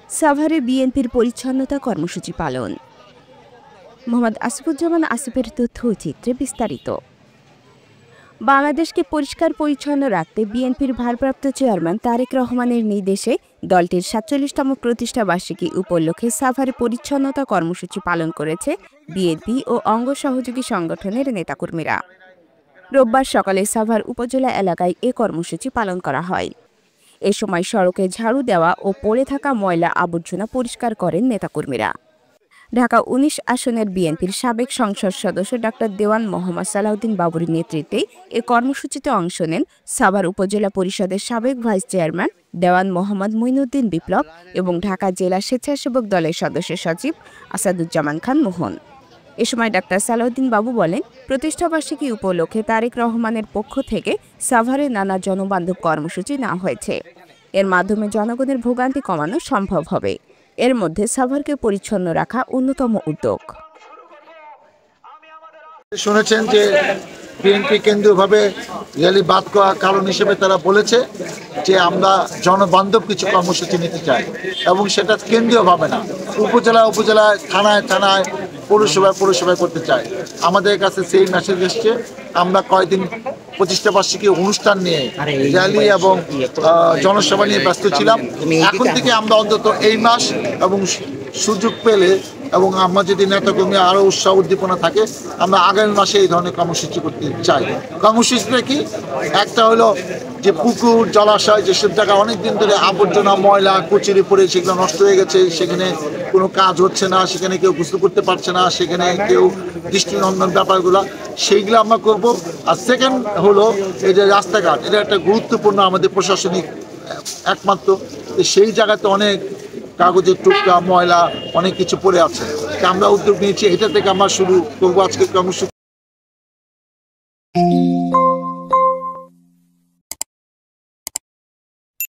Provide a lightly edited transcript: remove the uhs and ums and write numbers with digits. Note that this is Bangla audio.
সাভারে বিএনপির পরিচ্ছন্নতা কর্মসূচি পালন। মোহাম্মদ আসিফুজ্জামান আসিফের তথ্য চিত্রে বিস্তারিত। বাংলাদেশকে পরিষ্কার পরিচ্ছন্ন রাখতে বিএনপির ভারপ্রাপ্ত চেয়ারম্যান তারেক রহমানের নির্দেশে দলটির ৪৭তম প্রতিষ্ঠা বার্ষিকী উপলক্ষে সাভারে পরিচ্ছন্নতা কর্মসূচি পালন করেছে বিএনপি ও অঙ্গ সহযোগী সংগঠনের নেতাকর্মীরা। রোববার সকালে সাভার উপজেলা এলাকায় এ কর্মসূচি পালন করা হয়। এ সময় সড়কে ঝাড়ু দেওয়া ও পড়ে থাকা ময়লা আবর্জনা পরিষ্কার করেন নেতাকর্মীরা। ঢাকা ১৯ আসনের বিএনপির সাবেক সংসদ সদস্য ডাক্তার দেওয়ান মোহাম্মদ সালাউদ্দিন বাবুর নেতৃত্বে এ কর্মসূচিতে অংশ নেন সাভার উপজেলা পরিষদের সাবেক ভাইস চেয়ারম্যান দেওয়ান মোহাম্মদ মঈনুদ্দিন বিপ্লব এবং ঢাকা জেলা স্বেচ্ছাসেবক দলের সদস্য সচিব আসাদুজ্জামান খান মোহন। এ সময় ডাক্তার সালাউদ্দিন বাবু বলেন, প্রতিষ্ঠাবার্ষিকী উপলক্ষে তারেক রহমানের পক্ষ থেকে সাভারে নানা জনবান্ধব কর্মসূচি নেওয়া হয়েছে। এর মাধ্যমে জনগণের ভোগান্তি কমানো সম্ভব হবে। এর মধ্যে সাভারকে পরিচ্ছন্ন রাখা অন্যতম উদ্যোগ। শুনেছেন যে বিএনপি কেন্দ্রীয়ভাবে র্যালি বাদ করার কারণ হিসেবে তারা বলেছে যে আমরা জনবান্ধব কিছু কর্মসূচি নিতে চাই এবং সেটা কেন্দ্রীয়ভাবে না, উপজেলায় উপজেলায়, থানায় থানায়, পৌরসভায় পৌরসভায় করতে চাই। আমাদের কাছে সেই মেসেজ এসছে। আমরা কয়েকদিন প্রতিষ্ঠা বার্ষিকী অনুষ্ঠান নিয়ে র্যালি এবং জনসভা নিয়ে ব্যস্ত ছিলাম। এখন থেকে আমরা অন্তত এই মাস এবং সুযোগ পেলে এবং আমরা যদি নেতাকর্মী আরও উৎসাহ উদ্দীপনা থাকে, আমরা আগামী মাসে এই ধরনের কর্মসূচি করতে চাই। কর্মসূচিটা কি? একটা হলো যে পুকুর, জলাশয়, যেসব জায়গায় অনেকদিন ধরে আবর্জনা, ময়লা, কচুরি পড়ে সেগুলো নষ্ট হয়ে গেছে, সেখানে কোনো কাজ হচ্ছে না, সেখানে কেউ গোসল করতে পারছে না, সেখানে কেউ দৃষ্টিনন্দন ব্যাপারগুলো সেইগুলো আমরা করব। আর সেকেন্ড হলো এই যে রাস্তাঘাট, এটা একটা গুরুত্বপূর্ণ আমাদের প্রশাসনিক একমাত্র, সেই জায়গাতে অনেক কাগজের টুকরা, ময়লা, অনেক কিছু পড়ে আছে। আমরা উদ্যোগ নিয়েছি, এটা থেকে আমরা শুরু করবো আজকের কর্মসূচি।